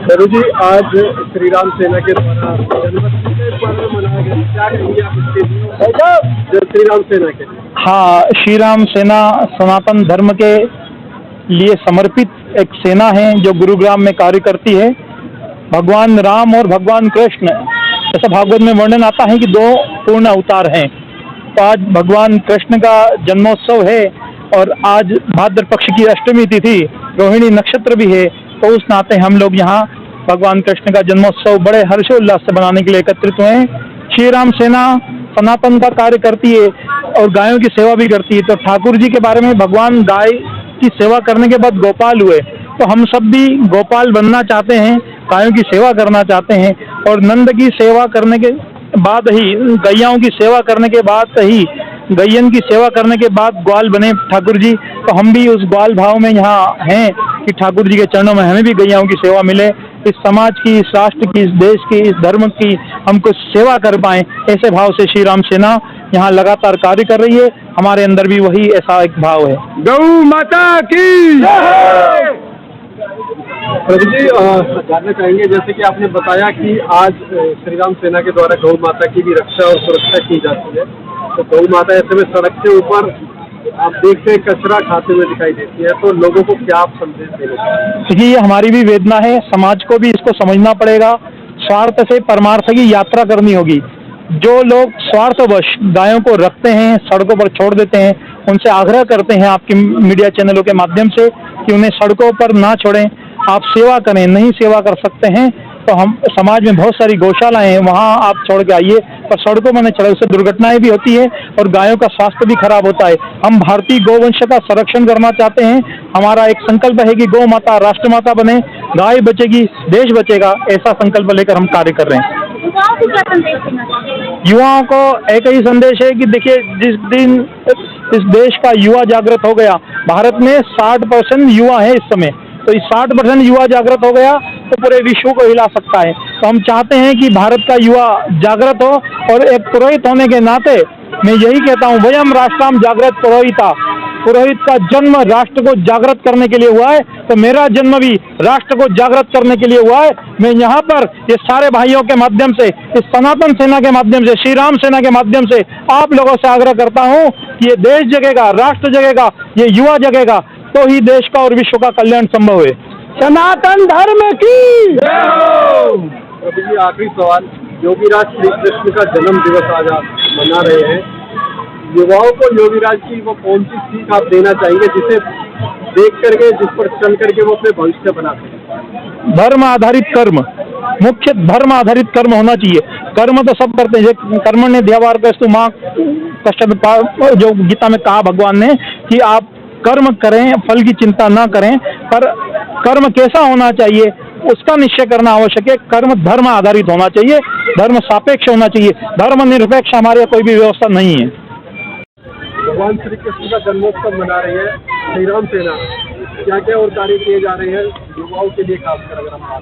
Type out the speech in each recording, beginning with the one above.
गुरु जी, आज श्री राम सेना के द्वारा जन्माष्टमी पर्व मनाया गया, क्या कहेंगे आप इसके लिए? श्री राम सेना के लिए। हाँ, श्री राम सेना सनातन धर्म के लिए समर्पित एक सेना है जो गुरुग्राम में कार्य करती है। भगवान राम और भगवान कृष्ण, ऐसा भागवत में वर्णन आता है कि दो पूर्ण अवतार हैं। तो आज भगवान कृष्ण का जन्मोत्सव है और आज भाद्र पक्ष की अष्टमी तिथि, रोहिणी नक्षत्र भी है। तो उस नाते हम लोग यहाँ भगवान कृष्ण का जन्मोत्सव बड़े हर्षोल्लास से मनाने के लिए एकत्रित हुए हैं। श्री राम सेना सनातन का कार्य करती है और गायों की सेवा भी करती है। तो ठाकुर जी के बारे में, भगवान गाय की सेवा करने के बाद गोपाल हुए, तो हम सब भी गोपाल बनना चाहते हैं, गायों की सेवा करना चाहते हैं। और नंद की सेवा करने के बाद ही, गैयाओं की सेवा करने के बाद ही, गैयन की सेवा करने के बाद ग्वाल बने ठाकुर जी। तो हम भी उस ग्वाल भाव में यहाँ हैं कि ठाकुर जी के चरणों में हमें भी गैयाओं की सेवा मिले, इस समाज की, इस राष्ट्र की, इस देश की, इस धर्म की हम कुछ सेवा कर पाएं। ऐसे भाव से श्री राम सेना यहाँ लगातार कार्य कर रही है। हमारे अंदर भी वही ऐसा एक भाव है। गौ माता की प्रभु जी, जानना चाहेंगे, जैसे कि आपने बताया कि आज श्री राम सेना के द्वारा गौ माता की भी रक्षा और सुरक्षा की जाती है। तो गौ माता ऐसे में सड़क के ऊपर आप देखते हैं कचरा खाते हुए दिखाई देती है, तो लोगों को क्या आप संदेश देना चाहेंगे? देखिए, ये हमारी भी वेदना है, समाज को भी इसको समझना पड़ेगा। स्वार्थ से परमार्थ की यात्रा करनी होगी। जो लोग स्वार्थवश गायों को रखते हैं, सड़कों पर छोड़ देते हैं, उनसे आग्रह करते हैं आपके मीडिया चैनलों के माध्यम से कि उन्हें सड़कों पर ना छोड़ें, आप सेवा करें। नहीं सेवा कर सकते हैं तो हम समाज में बहुत सारी गौशालाएं हैं, वहाँ आप छोड़ के आइए। पर सड़कों में न छोड़े, उससे दुर्घटनाएं भी होती है और गायों का स्वास्थ्य भी खराब होता है। हम भारतीय गौवंश का संरक्षण करना चाहते हैं। हमारा एक संकल्प है कि गौ माता राष्ट्रमाता बने, गाय बचेगी, देश बचेगा। ऐसा संकल्प लेकर हम कार्य कर रहे हैं। युवाओं को एक ही संदेश है कि देखिए, जिस दिन इस देश का युवा जागृत हो गया, भारत में 60% युवा है इस समय, तो इस 60% युवा जागृत हो गया तो पूरे विश्व को हिला सकता है। तो हम चाहते हैं कि भारत का युवा जागृत हो और एक पुरोहित होने के नाते मैं यही कहता हूँ, वयम राष्ट्रम जागृत पुरोहिता। पुरोहित का जन्म राष्ट्र को जागृत करने के लिए हुआ है, तो मेरा जन्म भी राष्ट्र को जागृत करने के लिए हुआ है। मैं यहाँ पर ये सारे भाइयों के माध्यम से, इस सनातन सेना के माध्यम से, श्री राम सेना के माध्यम से आप लोगों से आग्रह करता हूँ कि ये देश जगेगा, राष्ट्र जगेगा, ये युवा जगेगा, तो ही देश का और विश्व का कल्याण संभव है। सनातन धर्म की जय हो। प्रभु जी, आखिरी सवाल, योगीराज श्री कृष्ण का जन्म दिवस आज आप मना रहे हैं, युवाओं को योगीराज की वो कौन सी सीख आप देना चाहेंगे जिसे देख करके, जिस पर चल करके वो अपने भविष्य बनाते हैं? धर्म आधारित कर्म, मुख्य धर्म आधारित कर्म होना चाहिए। कर्म तो सब करते हैं, कर्म ने देवार कस्तु माँ कष्ट, जो गीता में कहा भगवान ने कि आप कर्म करें, फल की चिंता ना करें, पर कर्म कैसा होना चाहिए उसका निश्चय करना आवश्यक है। कर्म धर्म आधारित होना चाहिए, धर्म सापेक्ष होना चाहिए, धर्म निरपेक्ष हमारे कोई भी व्यवस्था नहीं है। भगवान श्री कृष्ण का जन्मोत्सव मना रही है श्री राम सेना, क्या क्या और कार्य किए जा रहे हैं युवाओं के लिए, खासकर अगर हम बात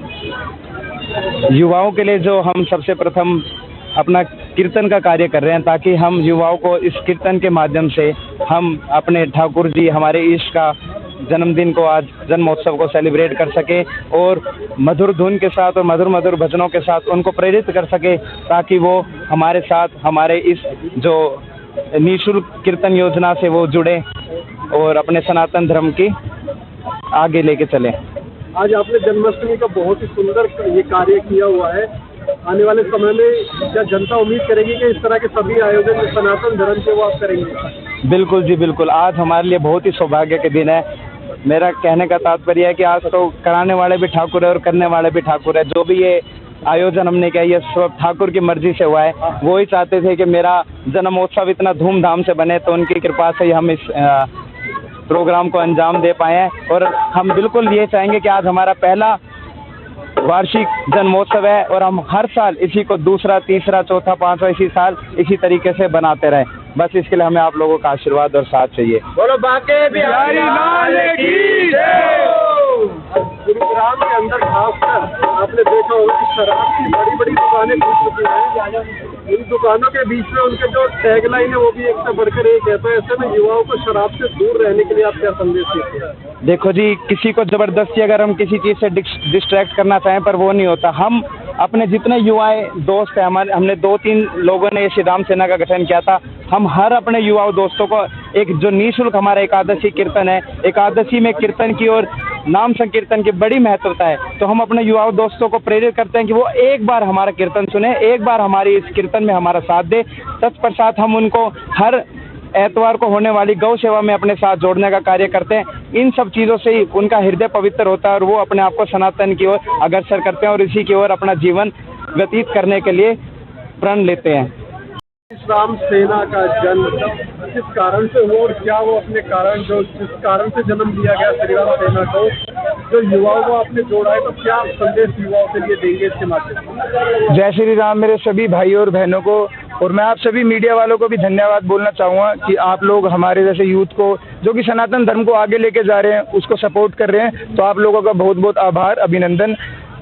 करें? युवाओं के लिए जो हम सबसे प्रथम अपना कीर्तन का कार्य कर रहे हैं, ताकि हम युवाओं को इस कीर्तन के माध्यम से हम अपने ठाकुर जी, हमारे ईश का जन्मदिन को, आज जन्मोत्सव को सेलिब्रेट कर सके और मधुर धुन के साथ और मधुर मधुर भजनों के साथ उनको प्रेरित कर सके, ताकि वो हमारे साथ, हमारे इस जो निःशुल्क कीर्तन योजना से वो जुड़े और अपने सनातन धर्म की आगे लेके चले। आज आपने जन्माष्टमी का बहुत ही सुंदर ये कार्य किया हुआ है। आने वाले समय में क्या जनता उम्मीद करेगी कि इस तरह के सभी आयोजन जो सनातन धर्म के वो आप करेंगे? बिल्कुल जी, बिल्कुल। आज हमारे लिए बहुत ही सौभाग्य के दिन है। मेरा कहने का तात्पर्य है कि आज तो कराने वाले भी ठाकुर है और करने वाले भी ठाकुर है। जो भी ये आयोजन हमने किया, ये सब ठाकुर की मर्जी से हुआ है। वो ही चाहते थे कि मेरा जन्मोत्सव इतना धूमधाम से बने, तो उनकी कृपा से ही हम इस प्रोग्राम को अंजाम दे पाए हैं। और हम बिल्कुल ये चाहेंगे कि आज हमारा पहला वार्षिक जन्मोत्सव है और हम हर साल इसी को दूसरा, तीसरा, चौथा, पांचवा इसी साल इसी तरीके से बनाते रहें। बस इसके लिए हमें आप लोगों का आशीर्वाद और साथ चाहिए। बोलो बांके बिहारी लाल की जय। गुरुग्राम के अंदर खासकर आपने देखा होगा कि शराब की बड़ी बड़ी दुकानें खुल चुकी हैं। इन दुकानों के बीच में उनके जो टैगलाइन है वो भी एक से बढ़कर एक है, तो ऐसे में युवाओं को शराब से दूर रहने के लिए आप क्या संदेश देते हैं? देखो जी, किसी को ज़बरदस्ती अगर हम किसी चीज़ से डिस्ट्रैक्ट करना चाहें पर वो नहीं होता। हम अपने जितने युवाएं दोस्त हैं हमारे, हमने 2-3 लोगों ने ये श्री राम सेना का गठन किया था। हम हर अपने युवाओं दोस्तों को एक जो निःशुल्क हमारा एकादशी कीर्तन है, एकादशी में कीर्तन की और नाम संकीर्तन की बड़ी महत्वता है, तो हम अपने युवाओं दोस्तों को प्रेरित करते हैं कि वो एक बार हमारा कीर्तन सुने, एक बार हमारी इस कीर्तन में हमारा साथ दे। तत्पश्चात हम उनको हर एतवार को होने वाली गौ सेवा में अपने साथ जोड़ने का कार्य करते हैं। इन सब चीज़ों से ही उनका हृदय पवित्र होता है और वो अपने आप को सनातन की ओर अग्रसर करते हैं और इसी की ओर अपना जीवन व्यतीत करने के लिए प्रण लेते हैं। श्री राम सेना का जन्म किस कारण से हुआ और क्या वो अपने कारण जो जिस कारण से जन्म लिया गया श्री राम सेना को, जो युवाओं को आपने जोड़ा है, तो क्या संदेश युवाओं के लिए देंगे इसके माध्यम से? जय श्री राम मेरे सभी भाइयों और बहनों को, और मैं आप सभी मीडिया वालों को भी धन्यवाद बोलना चाहूँगा कि आप लोग हमारे जैसे यूथ को जो कि सनातन धर्म को आगे लेके जा रहे हैं उसको सपोर्ट कर रहे हैं, तो आप लोगों का बहुत बहुत आभार, अभिनंदन।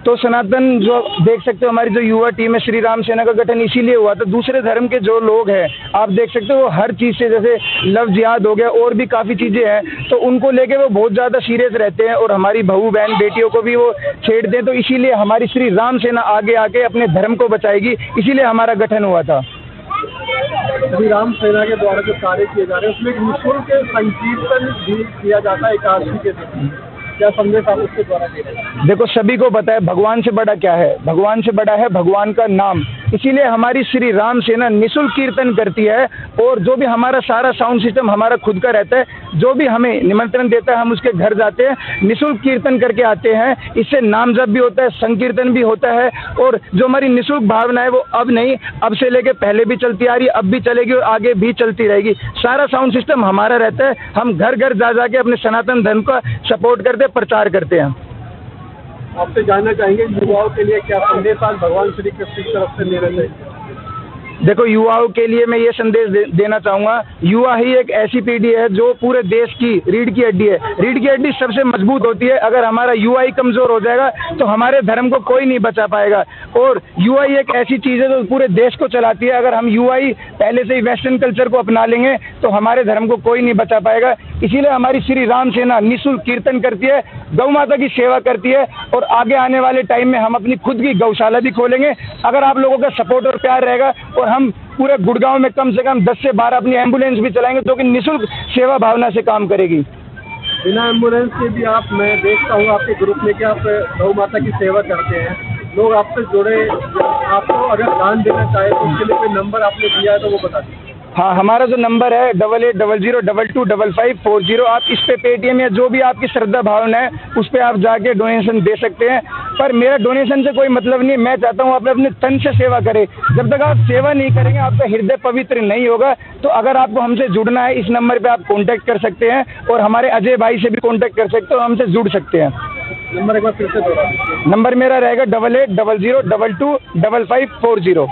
तो सनातन जो देख सकते हो हमारी जो युवा टीम है, श्री राम सेना का गठन इसीलिए हुआ था। दूसरे धर्म के जो लोग हैं आप देख सकते हो वो हर चीज़ से, जैसे लव जिहाद हो गया और भी काफ़ी चीज़ें हैं, तो उनको लेके वो बहुत ज़्यादा सीरियस रहते हैं और हमारी बहू बहन बेटियों को भी वो छेड़ते हैं। तो इसीलिए हमारी श्री राम सेना आगे आके अपने धर्म को बचाएगी, इसीलिए हमारा गठन हुआ था। श्री राम सेना के द्वारा जो कार्य किए जा रहे हैं उसमें एक निःशुल्क संकीर्तन भी किया जाता है एकादशी के दिन, क्या संदेश आप उसके द्वारा दे रहे हैं? देखो सभी को पता है भगवान से बड़ा क्या है, भगवान से बड़ा है भगवान का नाम, इसीलिए हमारी श्री राम सेना निःशुल्क कीर्तन करती है। और जो भी हमारा सारा साउंड सिस्टम हमारा खुद का रहता है, जो भी हमें निमंत्रण देता है हम उसके घर जाते हैं, निःशुल्क कीर्तन करके आते हैं। इससे नाम जप भी होता है, संकीर्तन भी होता है, और जो हमारी निःशुल्क भावना है वो अब नहीं, अब से लेके पहले भी चलती आ रही है, अब भी चलेगी और आगे भी चलती रहेगी। सारा साउंड सिस्टम हमारा रहता है, हम घर घर जा जाके अपने सनातन धर्म का सपोर्ट करते, प्रचार करते हैं। आपसे जानना चाहेंगे युवाओं के लिए क्या संदेश आज भगवान श्री कृष्ण की तरफ से ले रहे हैं? देखो युवाओं के लिए मैं ये संदेश देना चाहूँगा, युवा ही एक ऐसी पीढ़ी है जो पूरे देश की रीढ़ की हड्डी है। रीढ़ की हड्डी सबसे मजबूत होती है, अगर हमारा युवा ही कमज़ोर हो जाएगा तो हमारे धर्म को कोई नहीं बचा पाएगा। और युवा ही एक ऐसी चीज़ है जो पूरे देश को चलाती है। अगर हम युवा ही पहले से ही वेस्टर्न कल्चर को अपना लेंगे तो हमारे धर्म को कोई नहीं बचा पाएगा। इसीलिए हमारी श्री राम सेना निःशुल्क कीर्तन करती है, गौ माता की सेवा करती है, और आगे आने वाले टाइम में हम अपनी खुद की गौशाला भी खोलेंगे। अगर आप लोगों का सपोर्ट और प्यार रहेगा, और हम पूरे गुड़गांव में कम से कम 10 से 12 अपनी एम्बुलेंस भी चलाएंगे जो कि निःशुल्क सेवा भावना से काम करेगी। बिना एम्बुलेंस के भी आप, मैं देखता हूँ आपके ग्रुप में कि आप गौ माता की सेवा करते हैं, लोग आपसे जुड़े, आपको अगर दान देना चाहे तो उसके लिए कोई नंबर आपने दिया है तो वो बता दीजिए। हाँ, हमारा जो नंबर है 8800225540, आप इस पे पेटीएम या जो भी आपकी श्रद्धा भावना है उस पर आप जाके डोनेशन दे सकते हैं। पर मेरा डोनेशन से कोई मतलब नहीं, मैं चाहता हूँ आप अपने तन से सेवा करें। जब तक आप सेवा नहीं करेंगे आपका हृदय पवित्र नहीं होगा। तो अगर आपको हमसे जुड़ना है, इस नंबर पे आप कांटेक्ट कर सकते हैं, और हमारे अजय भाई से भी कांटेक्ट कर सकते हो, हमसे जुड़ सकते हैं। नंबर एक बार फिर से दोहरा दीजिए। नंबर मेरा रहेगा 8800225540।